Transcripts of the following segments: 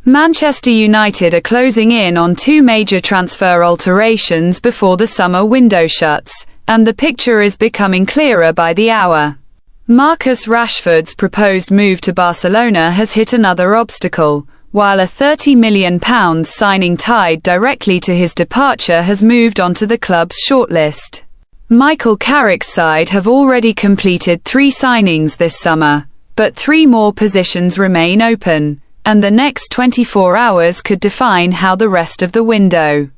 Manchester United are closing in on two major transfer alterations before the summer window shuts, and the picture is becoming clearer by the hour. Marcus Rashford's proposed move to Barcelona has hit another obstacle, while a £30 million signing tied directly to his departure has moved onto the club's shortlist. Michael Carrick's side have already completed 3 signings this summer, but 3 more positions remain open, and the next 24 hours could define how the rest of the window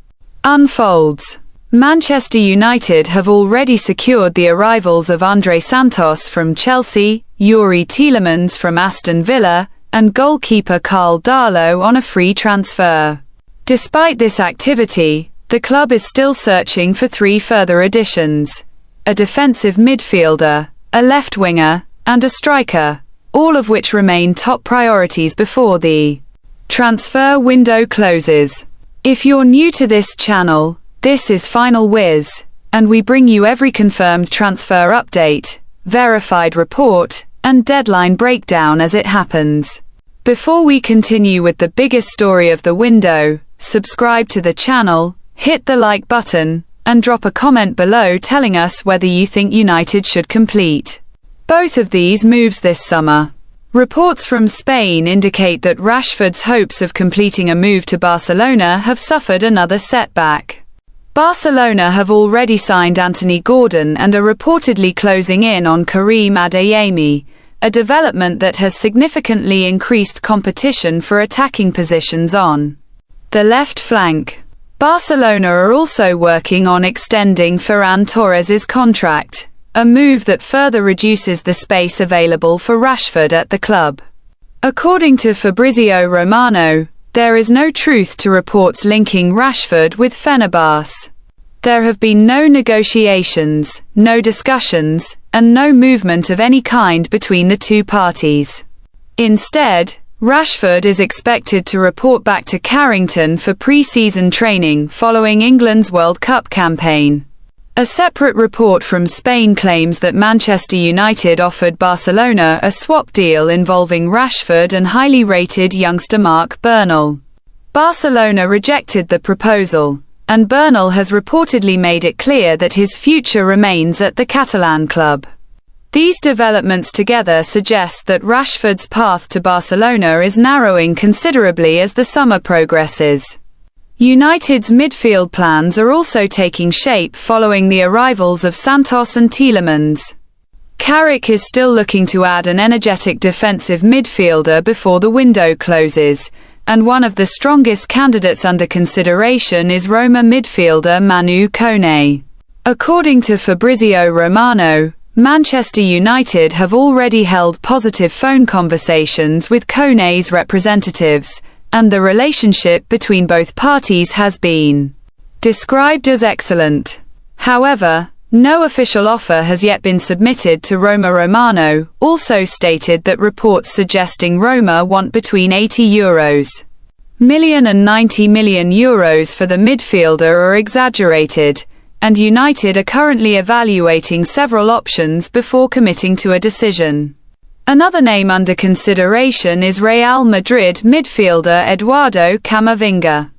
unfolds. Manchester United have already secured the arrivals of Andre Santos from Chelsea, Youri Tielemans from Aston Villa, and goalkeeper Karl Darlow on a free transfer. Despite this activity, the club is still searching for 3 further additions: a defensive midfielder, a left winger, and a striker, all of which remain top priorities before the transfer window closes. If you're new to this channel, this is Final Whiz, and we bring you every confirmed transfer update, verified report, and deadline breakdown as it happens. Before we continue with the biggest story of the window, subscribe to the channel, hit the like button, and drop a comment below telling us whether you think United should complete both of these moves this summer. Reports from Spain indicate that Rashford's hopes of completing a move to Barcelona have suffered another setback. Barcelona have already signed Anthony Gordon and are reportedly closing in on Karim Adeyemi, a development that has significantly increased competition for attacking positions on the left flank. Barcelona are also working on extending Ferran Torres's contract, a move that further reduces the space available for Rashford at the club. According to Fabrizio Romano, there is no truth to reports linking Rashford with Fenerbahce. There have been no negotiations, no discussions, and no movement of any kind between the two parties. Instead, Rashford is expected to report back to Carrington for pre-season training following England's World Cup campaign. A separate report from Spain claims that Manchester United offered Barcelona a swap deal involving Rashford and highly rated youngster Marc Bernal. Barcelona rejected the proposal, and Bernal has reportedly made it clear that his future remains at the Catalan club. These developments together suggest that Rashford's path to Barcelona is narrowing considerably as the summer progresses. United's midfield plans are also taking shape following the arrivals of Santos and Tielemans. Carrick is still looking to add an energetic defensive midfielder before the window closes, and one of the strongest candidates under consideration is Roma midfielder Manu Koné. According to Fabrizio Romano, Manchester United have already held positive phone conversations with Koné's representatives, and the relationship between both parties has been described as excellent. However, no official offer has yet been submitted to Roma. Romano also stated that reports suggesting Roma want between €80 million and €90 million for the midfielder are exaggerated, and United are currently evaluating several options before committing to a decision. Another name under consideration is Real Madrid midfielder Eduardo Camavinga.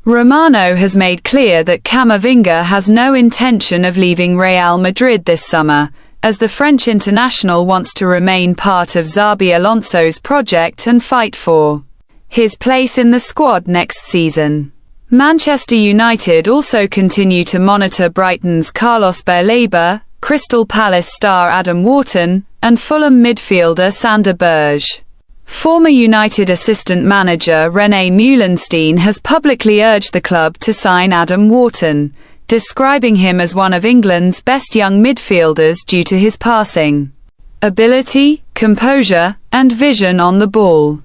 Romano has made clear that Camavinga has no intention of leaving Real Madrid this summer, as the French international wants to remain part of Xabi Alonso's project and fight for his place in the squad next season. Manchester United also continue to monitor Brighton's Carlos Baleba, Crystal Palace star Adam Wharton, and Fulham midfielder Sander Berge. Former United assistant manager René Meulenstein has publicly urged the club to sign Adam Wharton, describing him as one of England's best young midfielders due to his passing ability, composure, and vision on the ball.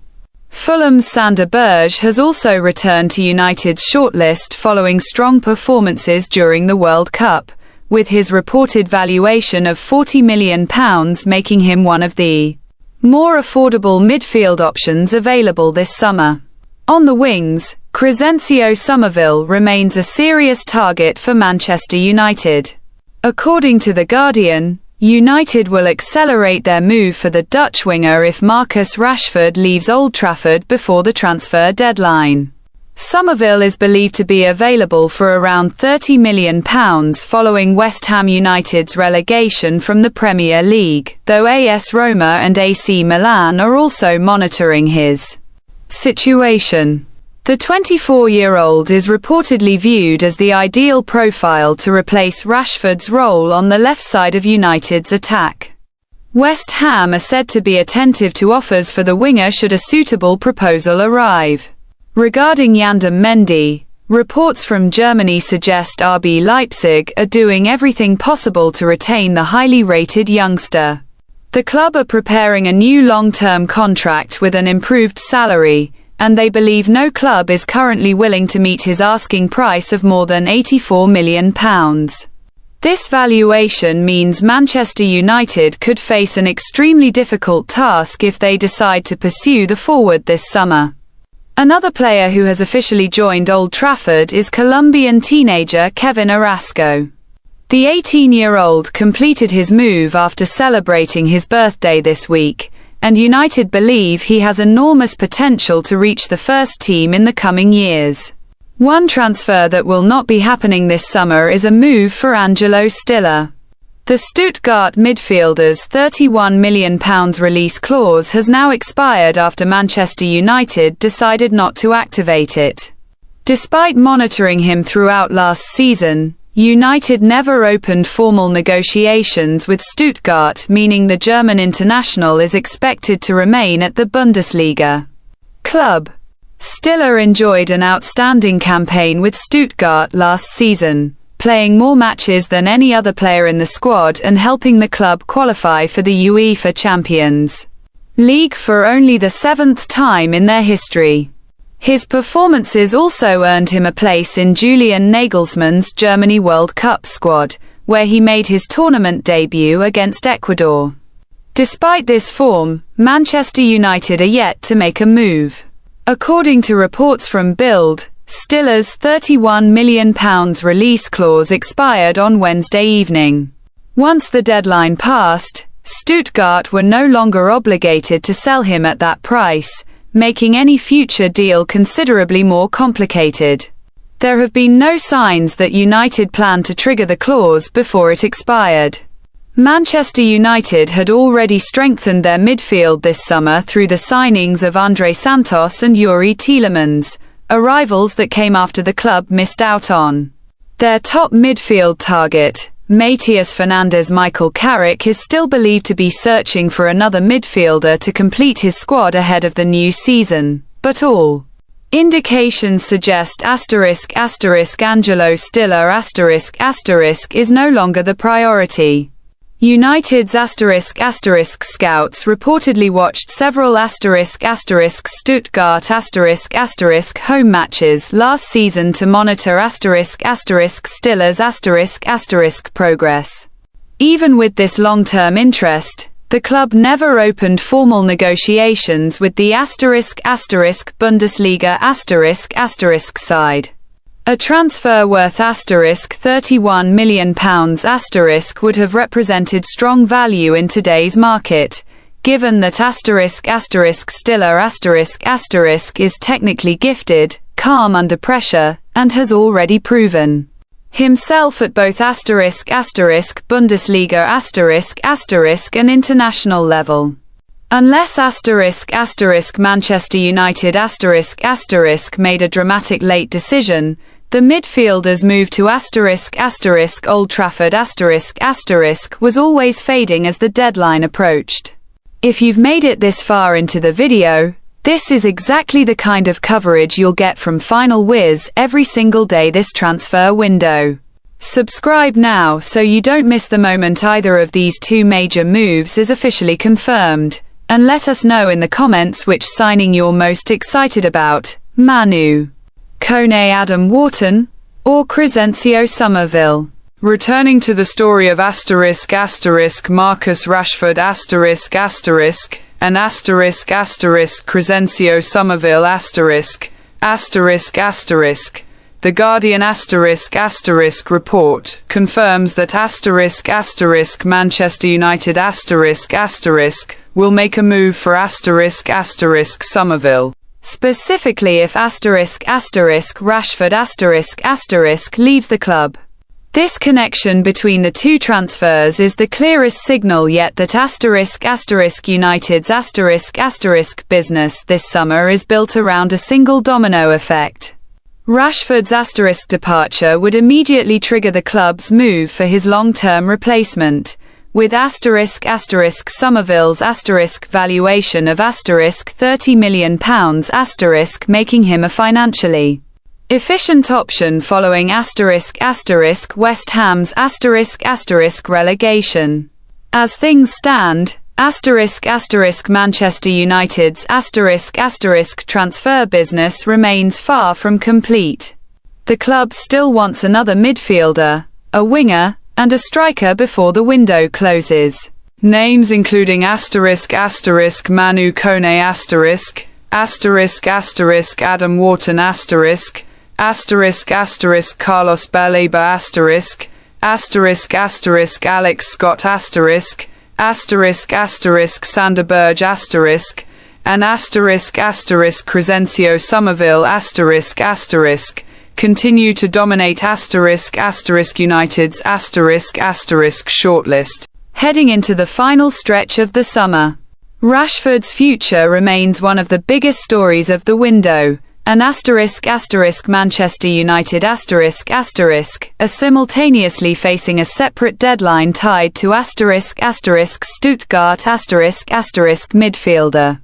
Fulham's Sander Berge has also returned to United's shortlist following strong performances during the World Cup, with his reported valuation of £40 million making him one of the more affordable midfield options available this summer. On the wings, Crysencio Summerville remains a serious target for Manchester United. According to The Guardian, United will accelerate their move for the Dutch winger if Marcus Rashford leaves Old Trafford before the transfer deadline. Summerville is believed to be available for around £30 million following West Ham United's relegation from the Premier League, though AS Roma and AC Milan are also monitoring his situation. The 24-year-old is reportedly viewed as the ideal profile to replace Rashford's role on the left side of United's attack. West Ham are said to be attentive to offers for the winger should a suitable proposal arrive. Regarding Yandam Mendy, reports from Germany suggest RB Leipzig are doing everything possible to retain the highly rated youngster. The club are preparing a new long-term contract with an improved salary, and they believe no club is currently willing to meet his asking price of more than £84 million. This valuation means Manchester United could face an extremely difficult task if they decide to pursue the forward this summer. Another player who has officially joined Old Trafford is Colombian teenager Kevin Carrasco. The 18-year-old completed his move after celebrating his birthday this week, and United believe he has enormous potential to reach the first team in the coming years. One transfer that will not be happening this summer is a move for Angelo Stiller. The Stuttgart midfielder's £31 million release clause has now expired after Manchester United decided not to activate it. Despite monitoring him throughout last season, United never opened formal negotiations with Stuttgart, meaning the German international is expected to remain at the Bundesliga club. Stiller enjoyed an outstanding campaign with Stuttgart last season, playing more matches than any other player in the squad and helping the club qualify for the UEFA Champions League for only the 7th time in their history. His performances also earned him a place in Julian Nagelsmann's Germany World Cup squad, where he made his tournament debut against Ecuador. Despite this form, Manchester United are yet to make a move. According to reports from Bild, Stiller's £31 million release clause expired on Wednesday evening. Once the deadline passed, Stuttgart were no longer obligated to sell him at that price, making any future deal considerably more complicated. There have been no signs that United planned to trigger the clause before it expired. Manchester United had already strengthened their midfield this summer through the signings of Andre Santos and Yuri Tielemans, arrivals that came after the club missed out on their top midfield target. Matheus Fernandes-Michael Carrick is still believed to be searching for another midfielder to complete his squad ahead of the new season, but all indications suggest Angelo Stiller is no longer the priority. United's scouts reportedly watched several Stuttgart home matches last season to monitor Stiller's progress. Even with this long-term interest, the club never opened formal negotiations with the Bundesliga side. A transfer worth £31 million would have represented strong value in today's market, given that Stiller is technically gifted, calm under pressure, and has already proven himself at both Bundesliga and international level. Unless Manchester United made a dramatic late decision, the midfielder's move to Old Trafford was always fading as the deadline approached. If you've made it this far into the video, this is exactly the kind of coverage you'll get from Final Whiz every single day this transfer window. Subscribe now so you don't miss the moment either of these two major moves is officially confirmed, and let us know in the comments which signing you're most excited about, Manu Koné, Adam Wharton, or Crysencio Summerville. Returning to the story of Marcus Rashford and Crysencio Summerville The Guardian ** report confirms that ** Manchester United ** will make a move for ** Summerville. Specifically if ** Rashford ** leaves the club. This connection between the two transfers is the clearest signal yet that ** United's ** business this summer is built around a single domino effect. Rashford's * departure would immediately trigger the club's move for his long-term replacement, with ** Summerville's * valuation of * £30 million * making him a financially efficient option following ** West Ham's * relegation. As things stand, ** Manchester United's * transfer business remains far from complete. The club still wants another midfielder, a winger, and a striker before the window closes. Names including ** Manu Koné ** Adam Wharton ** Carlos Baleba ** Alex Scott ** Sander Berge and Crysencio Summerville * continue to dominate ** United's * shortlist. Heading into the final stretch of the summer, Rashford's future remains one of the biggest stories of the window, and ** Manchester United ** are simultaneously facing a separate deadline tied to ** Stuttgart ** midfielder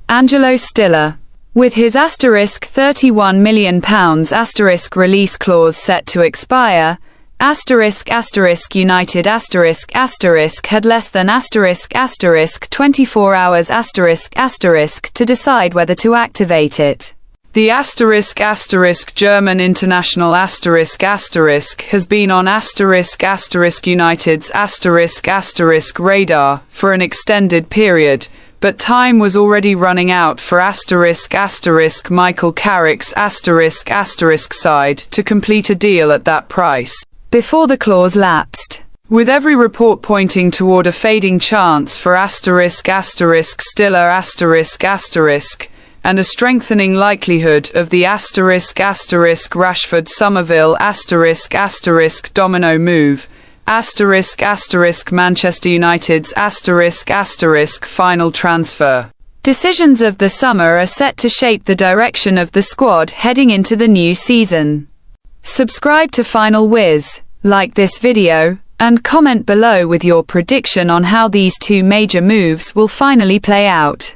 Angelo Stiller. With his * £31 million release clause set to expire, ** United ** had less than * 24 hours * to decide whether to activate it. The ** German international ** has been on * United's * radar for an extended period, but time was already running out for * Michael Carrick's * side to complete a deal at that price before the clause lapsed, with every report pointing toward a fading chance for * Stiller * and a strengthening likelihood of the * Rashford Summerville * domino move, * Manchester United's * final transfer. Decisions of the summer are set to shape the direction of the squad heading into the new season. Subscribe to Final Whiz, like this video, and comment below with your prediction on how these two major moves will finally play out.